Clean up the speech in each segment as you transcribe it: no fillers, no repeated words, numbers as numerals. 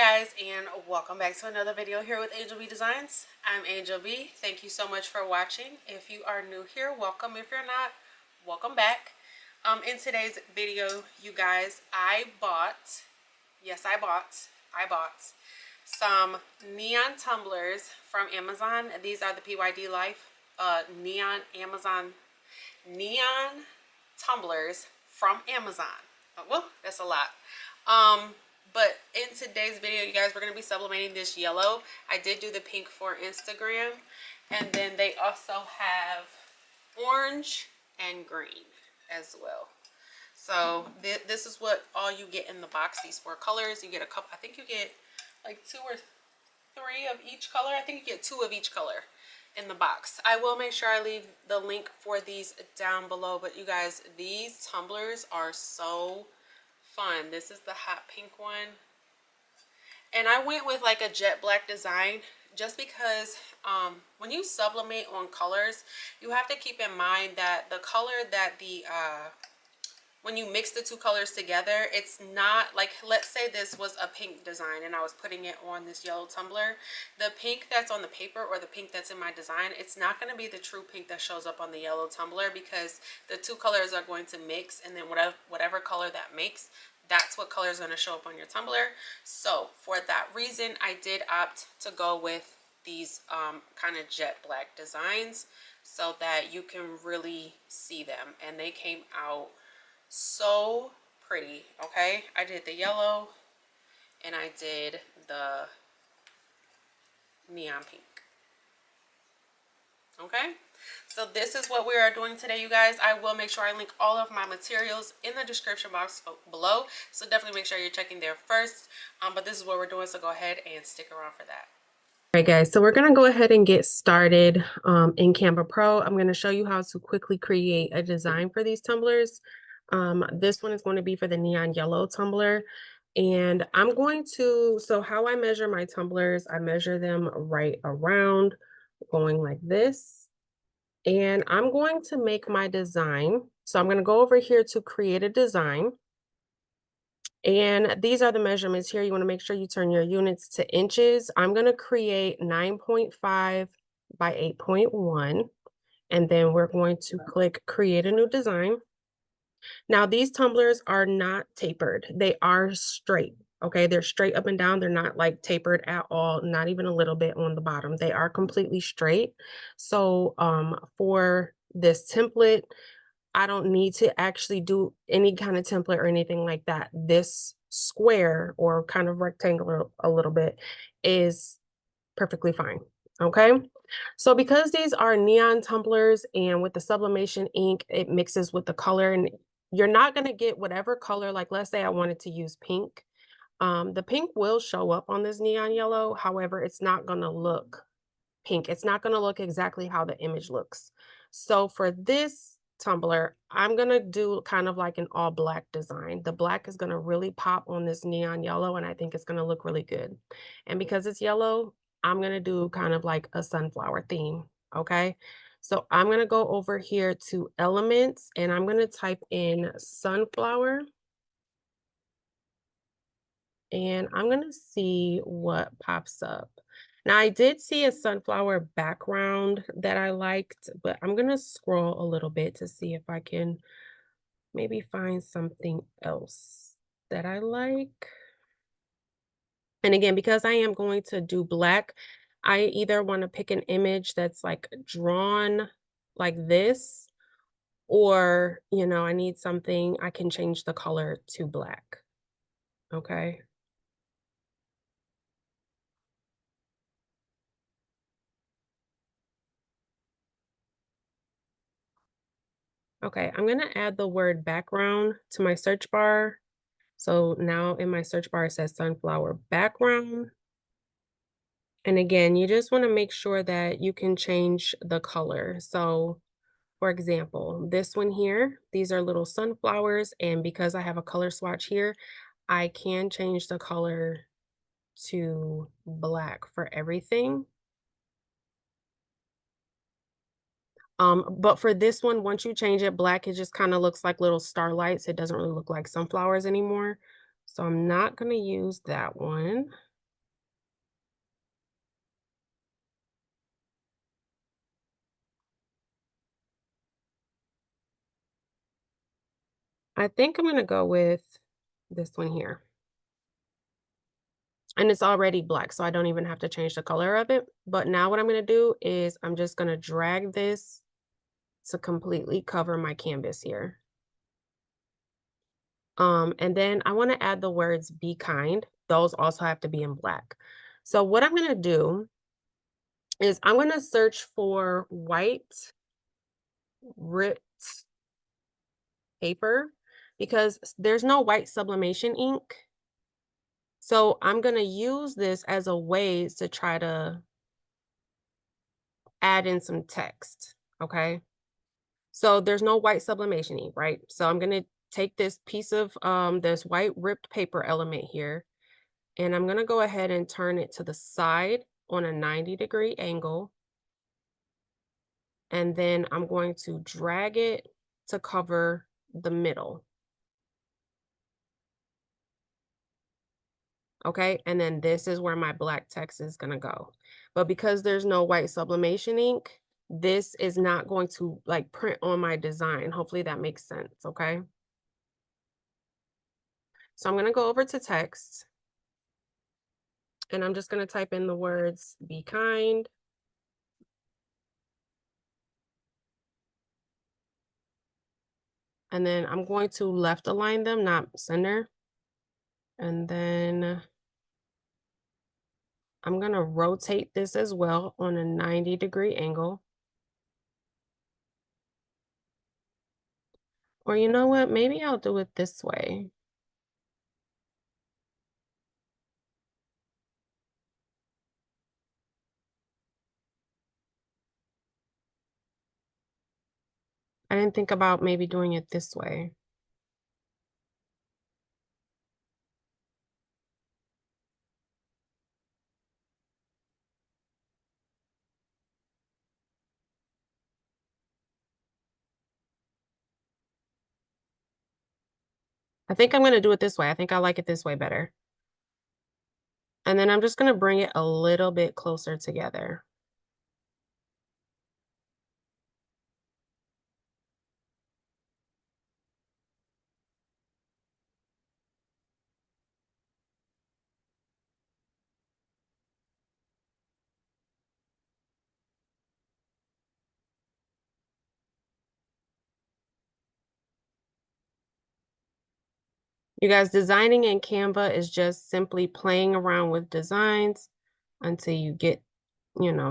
guys, and welcome back to another video here with Angel B Designs. I'm Angel B. Thank you so much for watching. If you are new here, welcome. If you're not, welcome back. In today's video, you guys, I bought some neon tumblers from Amazon. These are the PYD Life neon tumblers from Amazon. Well, that's a lot. But in today's video, you guys, we're going to be sublimating this yellow. I did do the pink for Instagram. And then they also have orange and green as well. So this is what all you get in the box, these 4 colors. You get a couple, I think you get like 2 or 3 of each color. I think you get 2 of each color in the box. I will make sure I leave the link for these down below. But you guys, these tumblers are so fun. This is the hot pink one, and I went with like a jet black design just because when you sublimate on colors, you have to keep in mind that the color that when you mix the 2 colors together, it's not like, let's say this was a pink design and I was putting it on this yellow tumbler. The pink that's on the paper or the pink that's in my design, it's not going to be the true pink that shows up on the yellow tumbler, because the 2 colors are going to mix, and then whatever color that makes, that's what color is going to show up on your tumbler. So for that reason, I did opt to go with these kind of jet black designs so that you can really see them, and they came out so pretty. Okay, I did the yellow and I did the neon pink. Okay, so this is what we are doing today, you guys. I will make sure I link all of my materials in the description box below, so definitely make sure you're checking there first. But this is what we're doing, so go ahead and stick around for that. All right, guys, so we're going to go ahead and get started in Canva Pro. I'm going to show you how to quickly create a design for these tumblers. This one is going to be for the neon yellow tumbler, and I'm going to, so how I measure my tumblers, I measure them right around, going like this, and I'm going to make my design. So I'm going to go over here to create a design, and these are the measurements here. You want to make sure you turn your units to inches. I'm going to create 9.5 by 8.1, and then we're going to click create a new design. Now, these tumblers are not tapered. They are straight. Okay, they're straight up and down. They're not like tapered at all, not even a little bit on the bottom. They are completely straight. So for this template, I don't need to actually do any kind of template or anything like that. This square or kind of rectangular a little bit is perfectly fine. Okay, so because these are neon tumblers and with the sublimation ink, it mixes with the color, and you're not going to get whatever color. Like, let's say I wanted to use pink. The pink will show up on this neon yellow. However, it's not going to look pink. It's not going to look exactly how the image looks. So for this tumbler, I'm going to do kind of like an all black design. The black is going to really pop on this neon yellow, and I think it's going to look really good. And because it's yellow, I'm going to do kind of like a sunflower theme. Okay. So I'm going to go over here to elements, and I'm going to type in sunflower. And I'm going to see what pops up. Now, I did see a sunflower background that I liked, but I'm going to scroll a little bit to see if I can maybe find something else that I like. And again, because I am going to do black, I either want to pick an image that's like drawn like this, or, you know, I need something, I can change the color to black. Okay. Okay, I'm going to add the word background to my search bar. So now in my search bar, it says sunflower background. And again, you just want to make sure that you can change the color. So for example, this one here, these are little sunflowers. And because I have a color swatch here, I can change the color to black for everything. But for this one, once you change it black, it just kind of looks like little starlights. It doesn't really look like sunflowers anymore. So I'm not going to use that one. I think I'm gonna go with this one here. And it's already black, so I don't even have to change the color of it. But now what I'm gonna do is I'm just gonna drag this to completely cover my canvas here. And then I wanna add the words "be kind." Those also have to be in black. So what I'm gonna do is I'm gonna search for white ripped paper because there's no white sublimation ink. So I'm gonna use this as a way to try to add in some text, okay? So there's no white sublimation ink, right? So I'm gonna take this piece of this white ripped paper element here, and I'm gonna go ahead and turn it to the side on a 90-degree angle. And then I'm going to drag it to cover the middle. Okay, and then this is where my black text is gonna go. But because there's no white sublimation ink, this is not going to like print on my design. Hopefully that makes sense, okay? So I'm gonna go over to text and I'm just gonna type in the words "be kind." And then I'm going to left align them, not center. And then I'm gonna rotate this as well on a 90-degree angle. Or you know what? Maybe I'll do it this way. I didn't think about maybe doing it this way. I think I'm gonna do it this way. I think I like it this way better. And then I'm just gonna bring it a little bit closer together. You guys, designing in Canva is just simply playing around with designs until you get,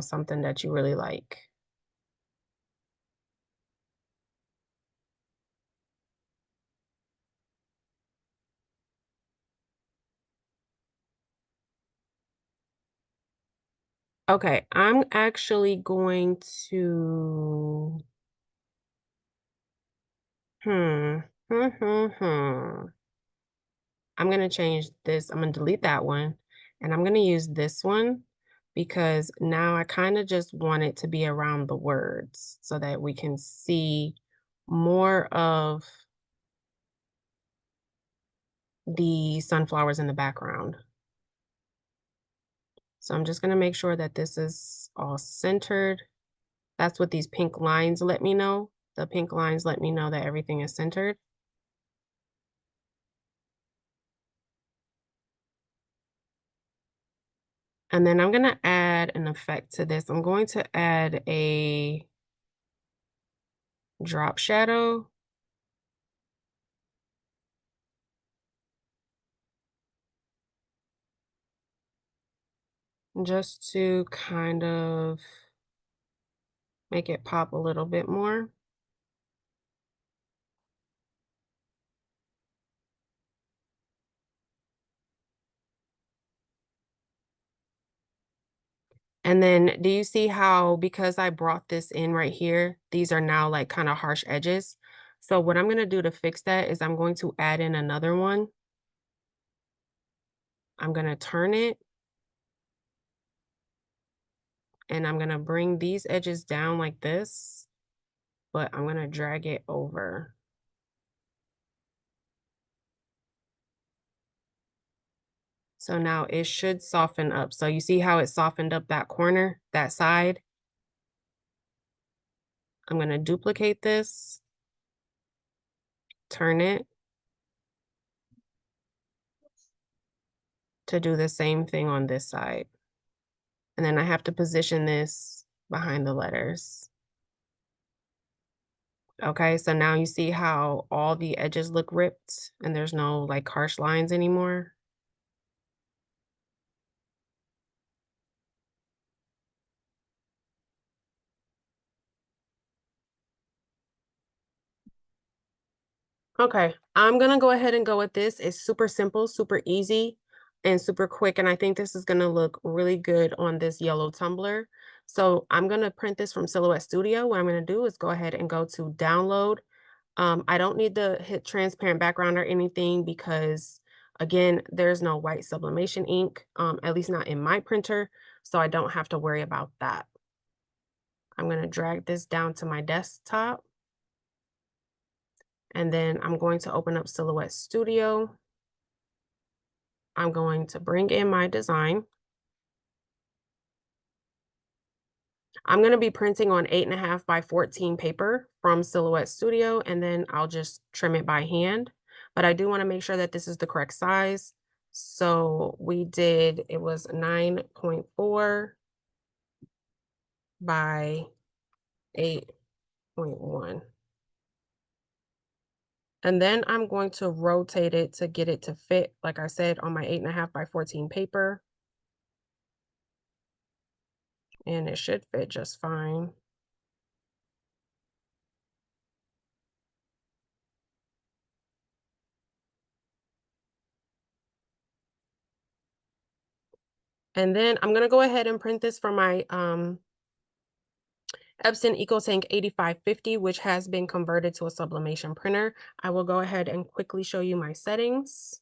something that you really like. Okay, I'm actually going to hmm, hmm, hmm, hmm. I'm gonna change this. I'm gonna delete that one, and I'm gonna use this one because now I kind of just want it to be around the words so that we can see more of the sunflowers in the background. So I'm just gonna make sure that this is all centered. That's what these pink lines let me know. The pink lines let me know that everything is centered. And then I'm gonna add an effect to this. I'm going to add a drop shadow. Just to kind of make it pop a little bit more. And then do you see how because I brought this in right here, these are now like kind of harsh edges. So what I'm gonna do to fix that is I'm going to add in another one. I'm gonna turn it and I'm gonna bring these edges down like this, but I'm gonna drag it over. So now it should soften up. So you see how it softened up that corner, that side? I'm gonna duplicate this, turn it, to do the same thing on this side. And then I have to position this behind the letters. Okay, so now you see how all the edges look ripped and there's no like harsh lines anymore. Okay, I'm gonna go ahead and go with this. It's super simple, super easy, and super quick. And I think this is gonna look really good on this yellow tumbler. So I'm gonna print this from Silhouette Studio. What I'm gonna do is go ahead and go to download. I don't need to hit transparent background or anything because again, there's no white sublimation ink, at least not in my printer. So I don't have to worry about that. I'm gonna drag this down to my desktop. And then I'm going to open up Silhouette Studio. I'm going to bring in my design. I'm going to be printing on 8.5 by 14 paper from Silhouette Studio, and then I'll just trim it by hand. But I do want to make sure that this is the correct size. So it was 9.4 by 8.1. And then I'm going to rotate it to get it to fit, like I said, on my 8.5 by 14 paper. And it should fit just fine. And then I'm gonna go ahead and print this from my Epson EcoTank 8550, which has been converted to a sublimation printer. I will go ahead and quickly show you my settings.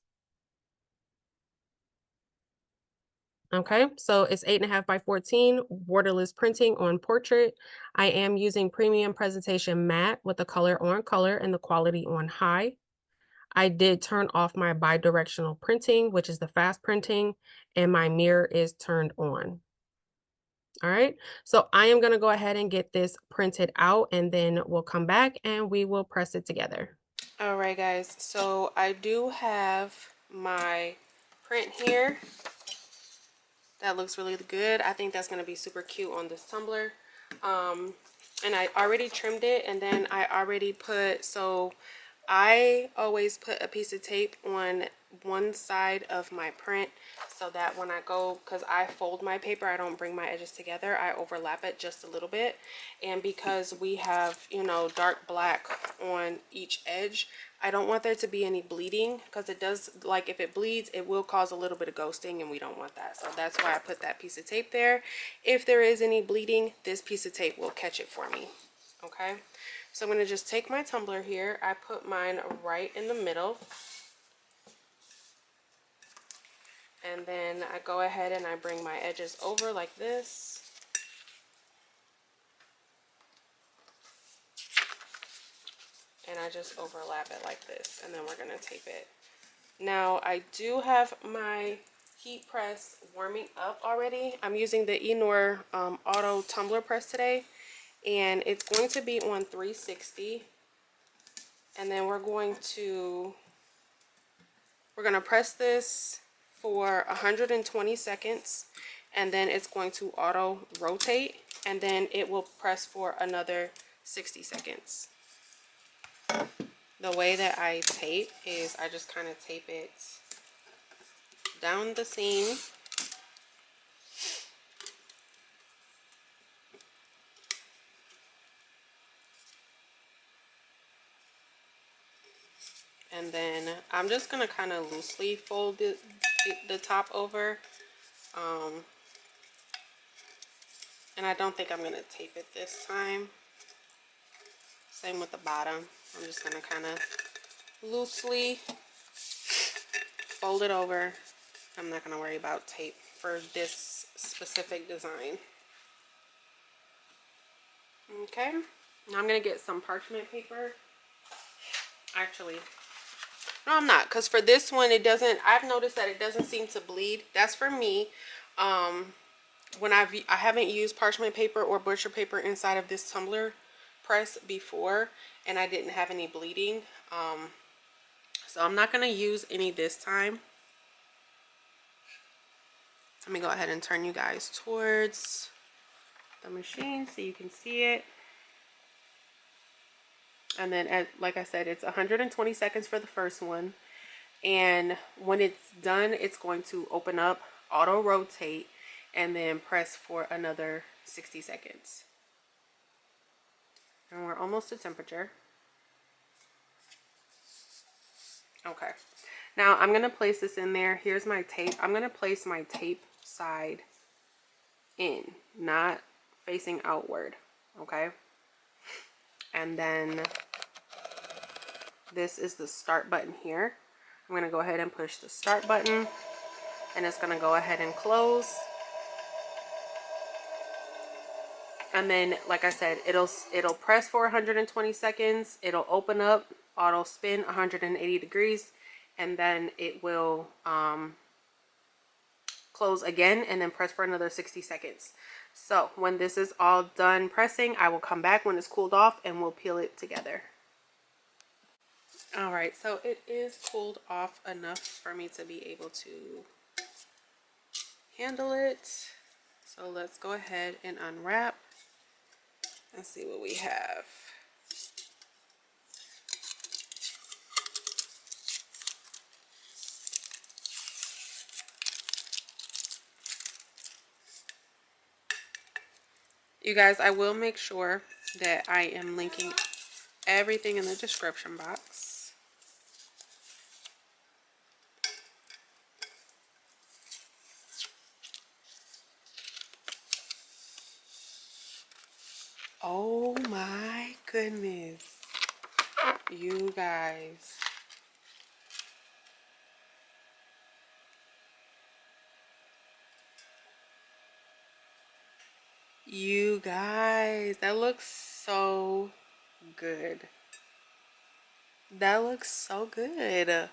Okay, so it's 8.5 by 14, borderless printing on portrait. I am using premium presentation matte with the color on color and the quality on high. I did turn off my bidirectional printing, which is the fast printing, and my mirror is turned on. All right, so I am going to go ahead and get this printed out and then we'll come back and we will press it together. All right, guys, so I do have my print here. That looks really good. I think that's going to be super cute on this tumbler. And I already trimmed it, and then I already I always put a piece of tape on one side of my print so that when I go, because I fold my paper, I don't bring my edges together, I overlap it just a little bit. And because we have, you know, dark black on each edge, I don't want there to be any bleeding, because it does, like, if it bleeds, it will cause a little bit of ghosting, and we don't want that. So that's why I put that piece of tape there. If there is any bleeding, this piece of tape will catch it for me. Okay, so I'm going to just take my tumbler here. I put mine right in the middle. And then I go ahead and I bring my edges over like this. And I just overlap it like this. And then we're going to tape it. Now I do have my heat press warming up already. I'm using the EENOUR auto tumbler press today. And it's going to be on 360. And then we're going to press this for 120 seconds, and then it's going to auto rotate, and then it will press for another 60 seconds. The way that I tape is I just kind of tape it down the seam. And then I'm just going to kind of loosely fold the top over. And I don't think I'm going to tape it this time. Same with the bottom. I'm just going to kind of loosely fold it over. I'm not going to worry about tape for this specific design. Okay. Now I'm going to get some parchment paper. Actually, no, I'm not, because for this one, I've noticed that it doesn't seem to bleed. That's for me. When I haven't used parchment paper or butcher paper inside of this tumbler press before, and I didn't have any bleeding. So I'm not going to use any this time. Let me go ahead and turn you guys towards the machine so you can see it. And then, like I said, it's 120 seconds for the first one. And when it's done, it's going to open up, auto rotate, and then press for another 60 seconds. And we're almost to temperature. Okay. Now I'm going to place this in there. Here's my tape. I'm going to place my tape side in, not facing outward. Okay. And then this is the start button here. I'm going to go ahead and push the start button, and it's going to go ahead and close. And then, like I said, it'll press for 120 seconds. It'll open up, auto spin 180 degrees, and then it will close again and then press for another 60 seconds. So when this is all done pressing, I will come back when it's cooled off and we'll peel it together. All right, so it is cooled off enough for me to be able to handle it. So let's go ahead and unwrap and see what we have. You guys, I will make sure that I am linking everything in the description box. Oh my goodness. You guys. You guys, that looks so good. That looks so good.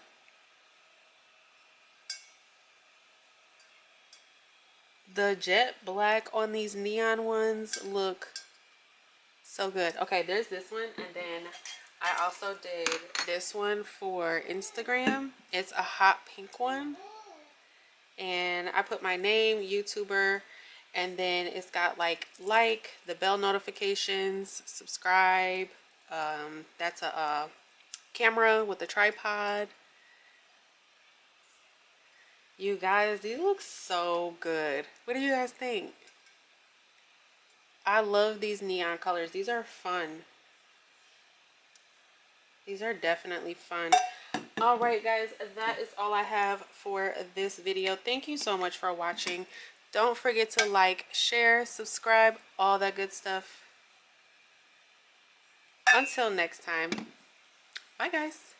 The jet black on these neon ones look so good. Okay, there's this one, and then I also did this one for Instagram. It's a hot pink one, and I put my name, YouTuber, and then it's got like the bell notifications, subscribe. That's a camera with a tripod. You guys, these look so good. What do you guys think? I love these neon colors. These are fun. These are definitely fun. All right, guys, that is all I have for this video. Thank you so much for watching. Don't forget to like, share, subscribe, all that good stuff. Until next time. Bye, guys.